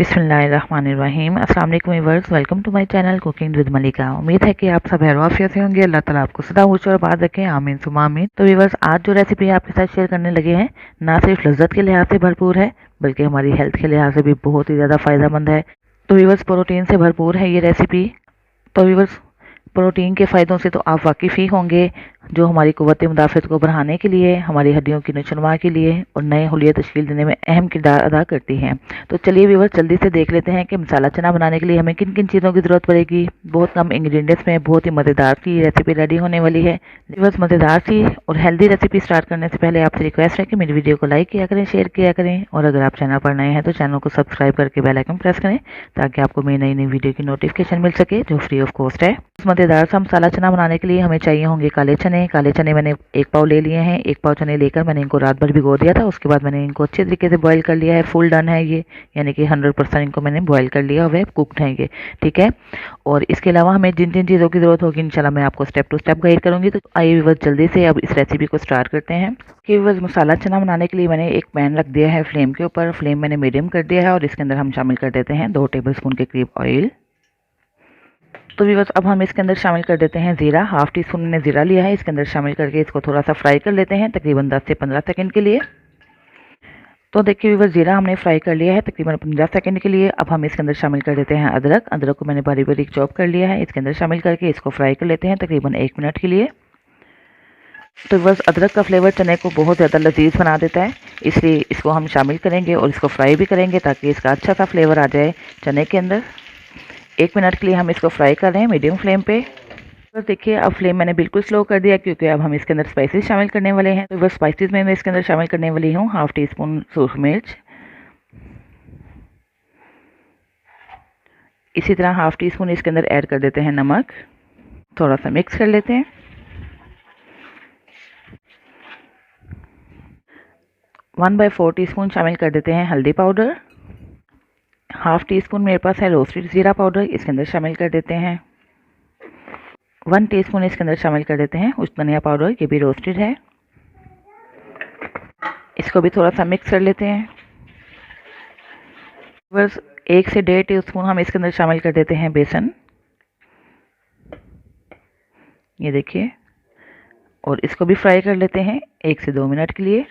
बिस्मिल्लाहिर्रहमानिर्रहीम। अस्सलाम वालेकुम viewers, welcome to my channel cooking with Malika. उम्मीद है कि आप सब खैरियत से होंगे। अल्लाह ताला आपको सदा खुश और आबाद रखें, आमीन सुमा आमीन। तो व्यूअर्स, आज जो रेसिपी आपके साथ शेयर करने लगे हैं, ना सिर्फ लज्जत के लिहाज से भरपूर है बल्कि हमारी हेल्थ के लिहाज से भी बहुत ही ज़्यादा फ़ायदेमंद है। तो व्यूअर्स, प्रोटीन से भरपूर है ये रेसिपी। तो व्यूअर्स, प्रोटीन के फ़ायदों से तो आप वाकिफ़ ही होंगे, जो हमारी क़ुव्वत मुदाफ़त को बढ़ाने के लिए, हमारी हड्डियों की नशोनुमा के लिए और नए हुलिये तश्कील देने में अहम किरदार अदा करती हैं। तो चलिए व्यूअर्स, जल्दी से देख लेते हैं कि मसाला चना बनाने के लिए हमें किन किन चीज़ों की ज़रूरत पड़ेगी। बहुत कम इंग्रेडिएंट्स में बहुत ही मज़ेदार सी रेसिपी रेडी होने वाली है। व्यूअर्स, मज़ेदार सी और हेल्दी रेसिपी स्टार्ट करने से पहले आपसे रिक्वेस्ट है कि मेरी वीडियो को लाइक किया करें, शेयर किया करें, और अगर आप चैनल पर नए हैं तो चैनल को सब्सक्राइब करके बेल आइकन प्रेस करें ताकि आपको मेरी नई नई वीडियो की नोटिफिकेशन मिल सके, जो फ्री ऑफ कॉस्ट है। मज़ेदार सा मसाला चना बनाने के लिए हमें चाहिए होंगे काले चने। काले चने मैंने 1 पाव ले लिए हैं। 1 पाव चने लेकर मैंने इनको रात भर भिगो दिया था। उसके बाद मैंने इनको अच्छे तरीके से बॉईल कर लिया है। फुल डन है ये, यानी कि 100% इनको मैंने बॉईल कर लिया हुआ है, कुक्ड है ये, ठीक है। और इसके अलावा हमें जिन जिन चीज़ों की ज़रूरत होगी इंशाल्लाह मैं आपको स्टेप टू स्टेप गाइड करूँगी। तो आइए बस जल्दी से अब इस रेसिपी को स्टार्ट करते हैं। कि बस मसाला चना बनाने के लिए मैंने एक पैन रख दिया है फ्लेम के ऊपर। फ्लेम मैंने मीडियम कर दिया है और इसके अंदर हम शामिल कर देते हैं 2 टेबलस्पून के करीब ऑयल। तो व्यूअर्स, अब हम इसके अंदर शामिल कर देते हैं ज़ीरा। हाफ टी स्पून मैंने ज़ीरा लिया है। इसके अंदर शामिल करके इसको थोड़ा सा फ्राई कर लेते हैं, तकरीबन 10 से 15 सेकंड के लिए। तो देखिए व्यूअर्स, ज़ीरा हमने फ्राई कर लिया है तकरीबन 15 सेकंड के लिए। अब हम इसके अंदर शामिल कर देते हैं अदरक। अदरक को मैंने बारीक बारीक चॉप कर लिया है। इसके अंदर शामिल करके इसको फ्राई कर लेते हैं तकरीबन 1 मिनट के लिए। तो व्यूअर्स, अदरक का फ्लेवर चने को बहुत ज़्यादा लजीज बना देता है, इसलिए इसको हम शामिल करेंगे और इसको फ्राई भी करेंगे ताकि इसका अच्छा सा फ्लेवर आ जाए चने के अंदर। 1 मिनट के लिए हम इसको फ्राई कर रहे हैं मीडियम फ्लेम पे। तो देखिए, अब फ्लेम मैंने बिल्कुल स्लो कर दिया क्योंकि अब हम इसके अंदर स्पाइसेस शामिल करने वाले हैं। तो बस स्पाइसेस में मैं इसके अंदर शामिल करने वाली हूँ हाफ टी स्पून सूख मिर्च। इसी तरह हाफ टी स्पून इसके अंदर ऐड कर देते हैं नमक। थोड़ा सा मिक्स कर लेते हैं। 1/4 टीस्पून शामिल कर देते हैं हल्दी पाउडर। हाफ टी स्पून मेरे पास है रोस्टेड ज़ीरा पाउडर, इसके अंदर शामिल कर देते हैं। 1 टीस्पून इसके अंदर शामिल कर देते हैं उस धनिया पाउडर, ये भी रोस्टेड है। इसको भी थोड़ा सा मिक्स कर लेते हैं। बस 1 से 1.5 टीस्पून हम इसके अंदर शामिल कर देते हैं बेसन, ये देखिए, और इसको भी फ्राई कर लेते हैं 1 से 2 मिनट के लिए।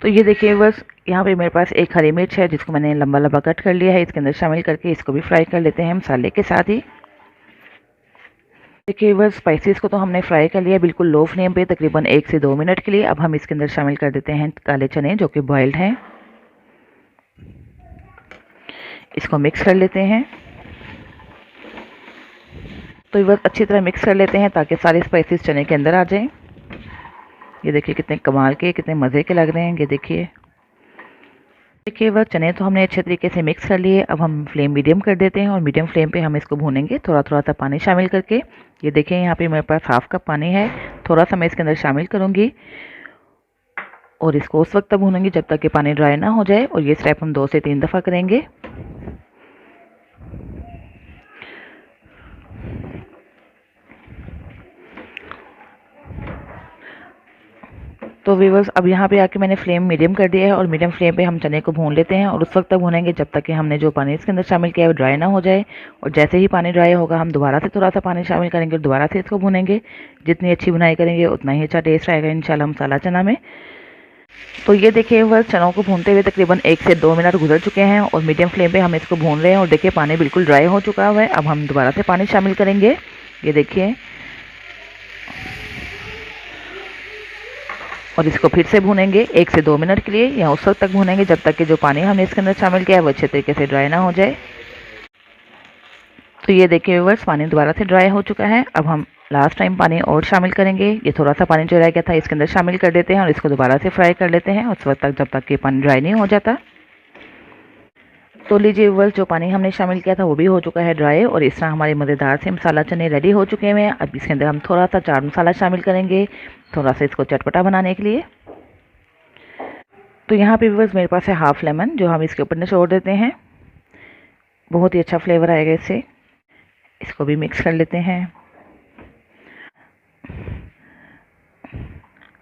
तो ये देखिए बस, यहाँ पे मेरे पास एक हरी मिर्च है जिसको मैंने लंबा लंबा कट कर लिया है। इसके अंदर शामिल करके इसको भी फ्राई कर लेते हैं मसाले के साथ ही। देखिए बस, स्पाइसेस को तो हमने फ्राई कर लिया बिल्कुल लो फ्लेम पे तकरीबन 1 से 2 मिनट के लिए। अब हम इसके अंदर शामिल कर देते हैं काले चने जो कि बॉइल्ड हैं। इसको मिक्स कर लेते हैं। तो ये बस अच्छी तरह मिक्स कर लेते हैं ताकि सारे स्पाइसेस चने के अंदर आ जाएं। ये देखिए कितने कमाल के, कितने मज़े के लग रहे हैं। ये देखिए वह चने तो हमने अच्छे तरीके से मिक्स कर लिए। अब हम फ्लेम मीडियम कर देते हैं और मीडियम फ्लेम पे हम इसको भूनेंगे थोड़ा थोड़ा सा पानी शामिल करके। ये देखिए यहाँ पे मेरे पास हाफ कप पानी है, थोड़ा सा मैं इसके अंदर शामिल करूँगी और इसको उस वक्त तक भूनेंगे जब तक कि पानी ड्राई ना हो जाए। और ये स्टेप हम 2 से 3 दफ़ा करेंगे। तो व्यूअर्स, अब यहाँ पे आके मैंने फ्लेम मीडियम कर दिया है और मीडियम फ्लेम पे हम चने को भून लेते हैं और उस वक्त तक भूनेंगे जब तक कि हमने जो पानी इसके अंदर शामिल किया है वो ड्राई ना हो जाए। और जैसे ही पानी ड्राई होगा हम दोबारा से थोड़ा सा पानी शामिल करेंगे और दोबारा से इसको भूनेंगे। जितनी अच्छी बुनाई करेंगे उतना ही अच्छा टेस्ट आएगा इंशाल्लाह मसाला चना में। तो ये देखिए व्यूअर्स, चनों को भूनते हुए तकरीबन 1 से 2 मिनट गुजर चुके हैं और मीडियम फ्लेम पे हम इसको भून रहे हैं। और देखिए पानी बिल्कुल ड्राई हो चुका है। अब हम दोबारा से पानी शामिल करेंगे, ये देखिए, और इसको फिर से भूनेंगे 1 से 2 मिनट के लिए, या उस वक्त तक भूनेंगे जब तक कि जो पानी हमने इसके अंदर शामिल किया है वो अच्छे तरीके से ड्राई ना हो जाए। तो ये देखिए व्यूअर्स, पानी दोबारा से ड्राई हो चुका है। अब हम लास्ट टाइम पानी और शामिल करेंगे। ये थोड़ा सा पानी जो रह गया था इसके अंदर शामिल कर देते हैं और इसको दोबारा से फ्राई कर लेते हैं उस वक्त तक जब तक कि पानी ड्राई नहीं हो जाता। तो लीजिए व्यूअर्स, जो पानी हमने शामिल किया था वो भी हो चुका है ड्राई और इस तरह हमारे मज़ेदार से मसाला चने रेडी हो चुके हैं। अब इसके अंदर हम थोड़ा सा चाट मसाला शामिल करेंगे, थोड़ा सा इसको चटपटा बनाने के लिए। तो यहाँ पे व्यूअर्स मेरे पास है हाफ लेमन, जो हम इसके ऊपर निचोड़ देते हैं। बहुत ही अच्छा फ्लेवर आएगा इससे। इसको भी मिक्स कर लेते हैं।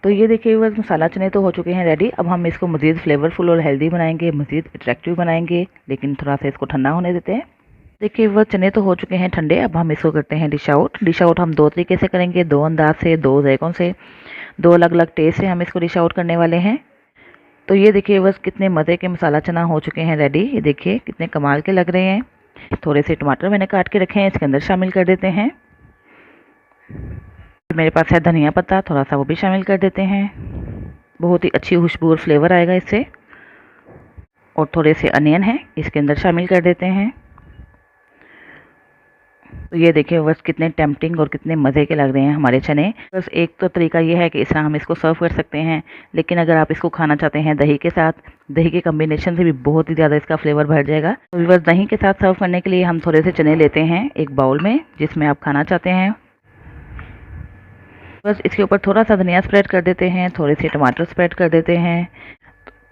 तो ये देखिए व्यूअर्स, मसाला चने तो हो चुके हैं रेडी। अब हम इसको मज़ीद फ्लेवरफुल और हेल्दी बनाएंगे, मज़ीद अट्रैक्टिव बनाएंगे, लेकिन थोड़ा सा इसको ठंडा होने देते हैं। देखिए वह चने तो हो चुके हैं ठंडे। अब हम इसको करते हैं डिश आउट। डिश आउट हम दो तरीके से करेंगे, दो अंदाज से, दो जायकों से, दो अलग अलग टेस्ट से हम इसको डिश आउट करने वाले हैं। तो ये देखिए बस कितने मज़े के मसाला चना हो चुके हैं रेडी। ये देखिए कितने कमाल के लग रहे हैं। थोड़े से टमाटर मैंने काट के रखे हैं, इसके अंदर शामिल कर देते हैं। मेरे पास है धनिया पत्ता, थोड़ा सा वो भी शामिल कर देते हैं। बहुत ही अच्छी खुशबू और फ्लेवर आएगा इससे। और थोड़े से अनियन है, इसके अंदर शामिल कर देते हैं। तो ये देखिए बस कितने टेम्पटिंग और कितने मज़े के लग रहे हैं हमारे चने। बस एक तो तरीका ये है कि इस तरह हम इसको सर्व कर सकते हैं, लेकिन अगर आप इसको खाना चाहते हैं दही के साथ, दही के कम्बिनेशन से भी बहुत ही ज़्यादा इसका फ्लेवर बढ़ जाएगा। तो बस दही के साथ सर्व करने के लिए हम थोड़े से चने लेते हैं एक बाउल में, जिसमें आप खाना चाहते हैं। बस इसके ऊपर थोड़ा सा धनिया स्प्रेड कर देते हैं, थोड़े से टमाटर स्प्रेड कर देते हैं,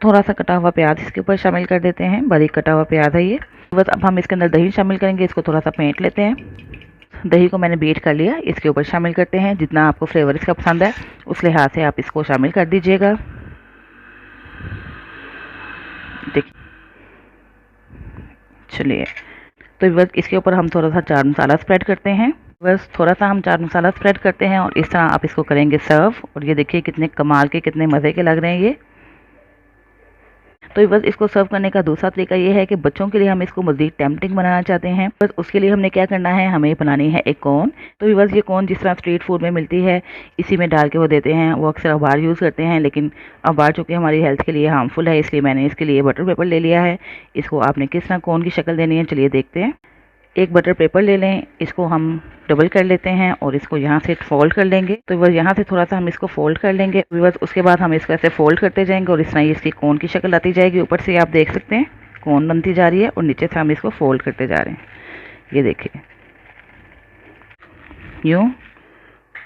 थोड़ा सा कटा हुआ प्याज इसके ऊपर शामिल कर देते हैं। बारीक कटा हुआ प्याज है ये। बस अब हम इसके अंदर दही शामिल करेंगे, इसको थोड़ा सा फेंट लेते हैं। दही को मैंने बीट कर लिया, इसके ऊपर शामिल करते हैं। जितना आपको फ्लेवर इसका पसंद है उस लिहाज से आप इसको शामिल कर दीजिएगा। देखिए, चलिए तो बस इसके ऊपर हम थोड़ा सा चाट मसाला स्प्रेड करते हैं। बस थोड़ा सा हम चाट मसाला स्प्रेड करते हैं और इस तरह आप इसको करेंगे सर्व। और ये देखिए कितने कमाल के, कितने मज़े के लग रहे हैं ये। तो बस इसको सर्व करने का दूसरा तरीका ये है कि बच्चों के लिए हम इसको मज़ीद टेम्पटिंग बनाना चाहते हैं। बस उसके लिए हमने क्या करना है, हमें बनानी है एक कोन। तो बस ये कोन जिस तरह स्ट्रीट फूड में मिलती है, इसी में डाल के वो देते हैं। वो अक्सर अखबार यूज़ करते हैं, लेकिन अखबार चूँकि हमारी हेल्थ के लिए हार्मफुल है, इसलिए मैंने इसके लिए बटर पेपर ले लिया है। इसको आपने किस तरह कोन की शक्ल देनी है, चलिए देखते हैं। एक बटर पेपर ले लें, इसको हम डबल कर लेते हैं और इसको यहाँ से फोल्ड कर लेंगे। तो बस यहाँ से थोड़ा सा हम इसको फोल्ड कर लेंगे। बस उसके बाद हम इसको ऐसे फोल्ड करते जाएंगे और इस तरह इसकी कोन की शक्ल आती जाएगी। ऊपर से आप देख सकते हैं कोन बनती जा रही है और नीचे से हम इसको फोल्ड करते जा रहे हैं। ये देखिए यूँ,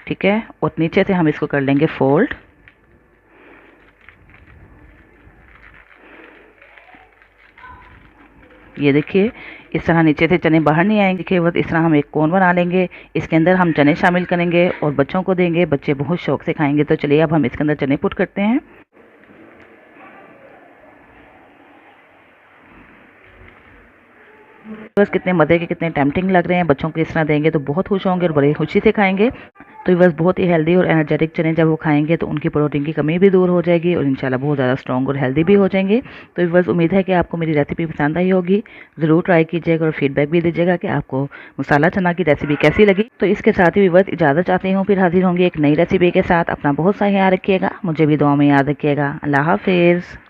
ठीक है। और नीचे से हम इसको कर लेंगे फोल्ड। ये देखिए इस तरह नीचे से चने बाहर नहीं आएंगे। देखिए बस इस तरह हम एक कोन बना लेंगे, इसके अंदर हम चने शामिल करेंगे और बच्चों को देंगे। बच्चे बहुत शौक से खाएंगे। तो चलिए अब हम इसके अंदर चने पुट करते हैं। बस कितने मज़े के, कितने टेम्पटिंग लग रहे हैं। बच्चों को इस तरह देंगे तो बहुत खुश होंगे और बड़ी खुशी से खाएंगे। तो बस बहुत ही हेल्दी और एनर्जेटिक चने जब वो खाएंगे तो उनकी प्रोटीन की कमी भी दूर हो जाएगी और इंशाल्लाह बहुत ज़्यादा स्ट्रॉन्ग और हेल्दी भी हो जाएंगे। तो बस उम्मीद है कि आपको मेरी रेसिपी पसंद आई होगी। ज़रूर ट्राई कीजिएगा और फीडबैक भी दीजिएगा कि आपको मसाला चना की रेसिपी कैसी लगी। तो इसके साथ ही बस इजाज़त चाहती हूँ, फिर हाजिर होंगी एक नई रेसिपी के साथ। अपना बहुत सा ख्याल रखिएगा, मुझे भी दुआ में याद रखिएगा। अल्लाह हाफिज़।